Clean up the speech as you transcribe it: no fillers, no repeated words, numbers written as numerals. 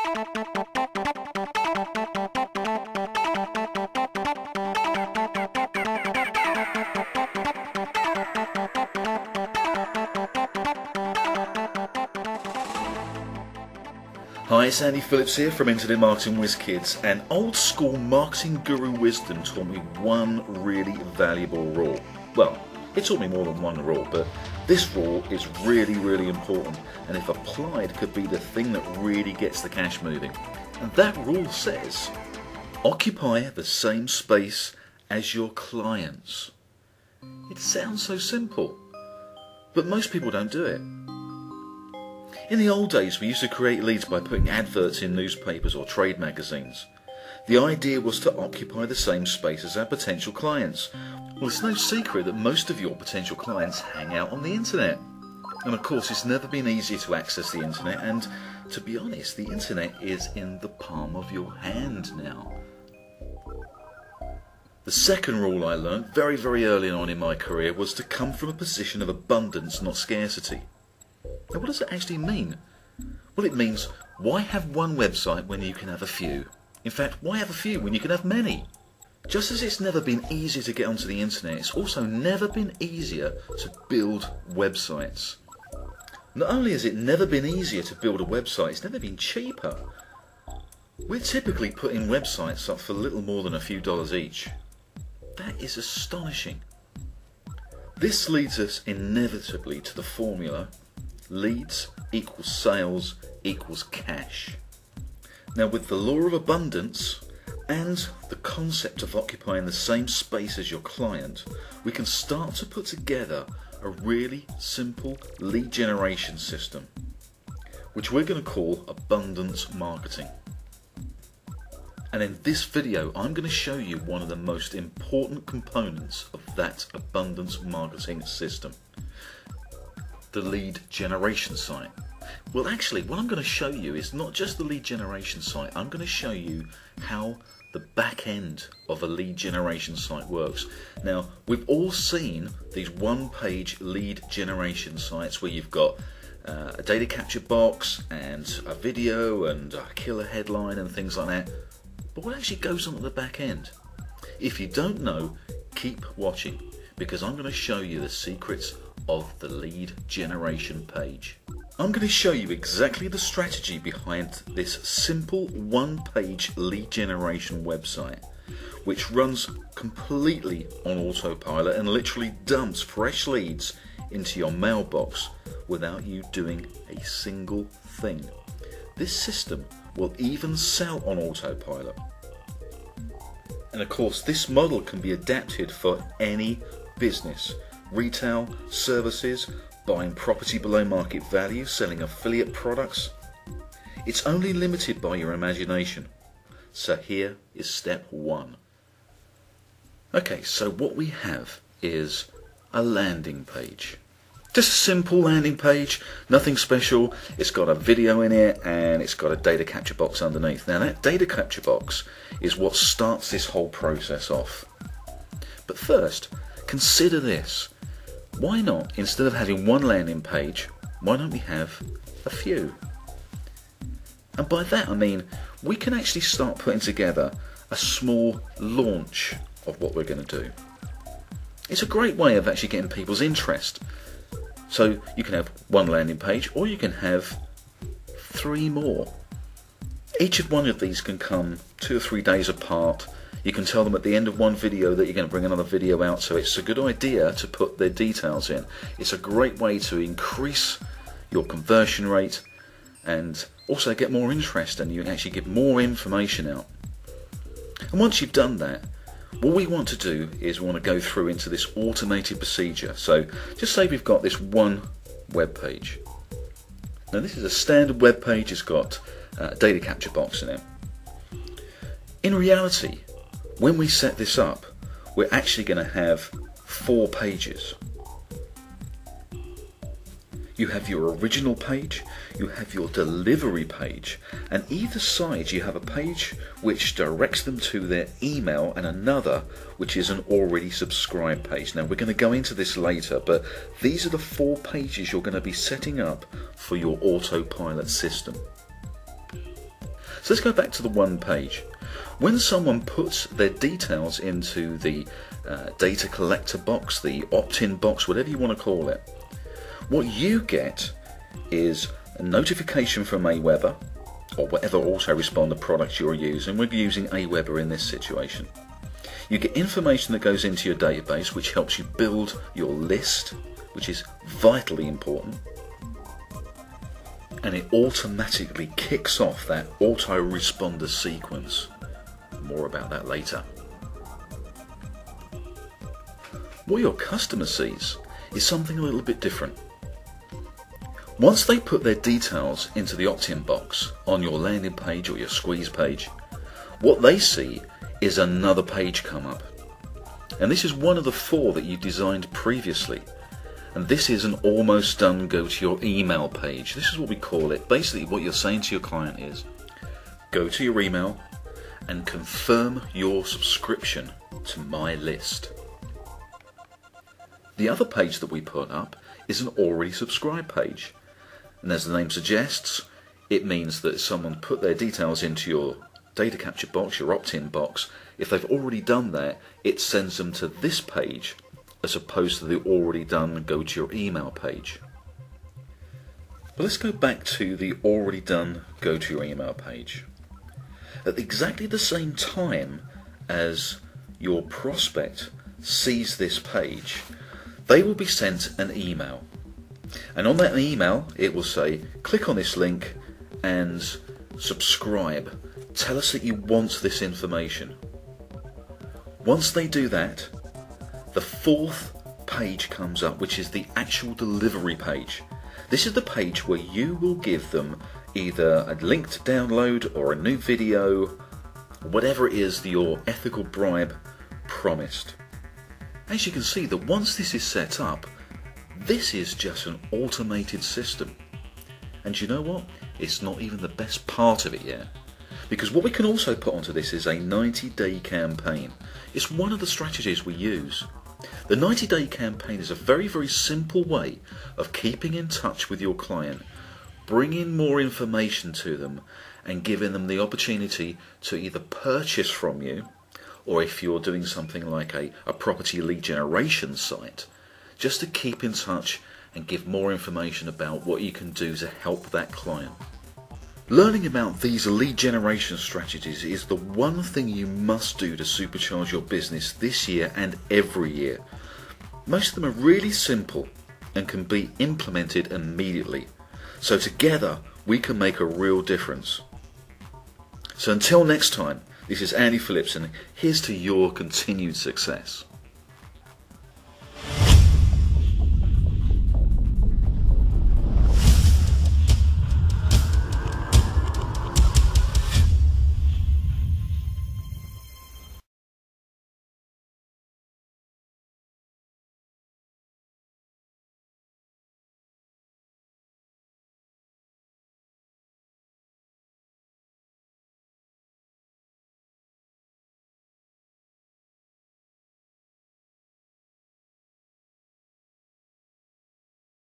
Hi, it's Andy Phillips here from Internet Marketing Whiz Kids, and old school marketing guru wisdom taught me one really valuable rule. Well, it taught me more than one rule, but this rule is really important, and if applied could be the thing that really gets the cash moving. And that rule says, occupy the same space as your clients. It sounds so simple, but most people don't do it. In the old days, we used to create leads by putting adverts in newspapers or trade magazines. The idea was to occupy the same space as our potential clients. Well, it's no secret that most of your potential clients hang out on the internet. And of course, it's never been easier to access the internet, and to be honest, the internet is in the palm of your hand now. The second rule I learned very early on in my career was to come from a position of abundance, not scarcity. Now, what does it actually mean? Well, it means, why have one website when you can have a few? In fact, why have a few when you can have many? Just as it's never been easier to get onto the internet, it's also never been easier to build websites. Not only has it never been easier to build a website, it's never been cheaper. We're typically putting websites up for little more than a few dollars each. That is astonishing. This leads us inevitably to the formula: leads equals sales equals cash. Now, with the law of abundance and the concept of occupying the same space as your client, we can start to put together a really simple lead generation system, which we're going to call abundance marketing. And in this video, I'm going to show you one of the most important components of that abundance marketing system: the lead generation site. Well, actually, what I'm going to show you is not just the lead generation site. I'm going to show you how the back end of a lead generation site works. Now, we've all seen these one-page lead generation sites where you've got a data capture box and a video and a killer headline and things like that. But what actually goes on at the back end? If you don't know, keep watching, because I'm going to show you the secrets of the lead generation page. I'm going to show you exactly the strategy behind this simple one-page lead generation website, which runs completely on autopilot and literally dumps fresh leads into your mailbox without you doing a single thing. This system will even sell on autopilot. And of course, this model can be adapted for any business: retail, services, buying property below market value, selling affiliate products. It's only limited by your imagination. So here is step one. Okay, so what we have is a landing page. Just a simple landing page, nothing special. It's got a video in it and it's got a data capture box underneath. Now, that data capture box is what starts this whole process off. But first, consider this. Why not, instead of having one landing page, why don't we have a few? And by that I mean, we can actually start putting together a small launch of what we're going to do. It's a great way of actually getting people's interest. So you can have one landing page, or you can have 3 more. Each of one of these can come 2 or 3 days apart. You can tell them at the end of one video that you're going to bring another video out, so it's a good idea to put their details in. It's a great way to increase your conversion rate and also get more interest, and you can actually get more information out. And once you've done that, what we want to do is we want to go through into this automated procedure. So just say we've got this one web page. Now, this is a standard web page. It's got a data capture box in it. In reality, when we set this up, we're actually going to have 4 pages. You have your original page, you have your delivery page, and either side you have a page which directs them to their email and another which is an already subscribed page. Now, we're going to go into this later, but these are the 4 pages you're going to be setting up for your autopilot system. So let's go back to the one page. When someone puts their details into the data collector box, the opt-in box, whatever you want to call it, what you get is a notification from Aweber, or whatever autoresponder product you're using. We're using Aweber in this situation. You get information that goes into your database, which helps you build your list, which is vitally important. And it automatically kicks off that autoresponder sequence. More about that later. What your customer sees is something a little bit different. Once they put their details into the opt-in box on your landing page or your squeeze page, what they see is another page come up. And this is one of the 4 that you designed previously. And this is an almost done go to your email page. This is what we call it. Basically what you're saying to your client is, go to your email and confirm your subscription to my list. The other page that we put up is an already subscribed page. And as the name suggests, it means that someone put their details into your data capture box, your opt-in box. If they've already done that, it sends them to this page as opposed to the already done go to your email page. But let's go back to the already done go to your email page. At exactly the same time as your prospect sees this page, they will be sent an email. And on that email, it will say, click on this link and subscribe. Tell us that you want this information. Once they do that, the 4th page comes up, which is the actual delivery page. This is the page where you will give them either a link to download or a new video, whatever it is that your ethical bribe promised. As you can see, that once this is set up, this is just an automated system. And you know what? It's not even the best part of it yet. Because what we can also put onto this is a 90-day campaign. It's one of the strategies we use. The 90-day campaign is a very, very simple way of keeping in touch with your client, bringing more information to them and giving them the opportunity to either purchase from you, or if you're doing something like a property lead generation site, just to keep in touch and give more information about what you can do to help that client. Learning about these lead generation strategies is the one thing you must do to supercharge your business this year and every year. Most of them are really simple and can be implemented immediately. So together we can make a real difference. So until next time, this is Andy Phillips, and here's to your continued success.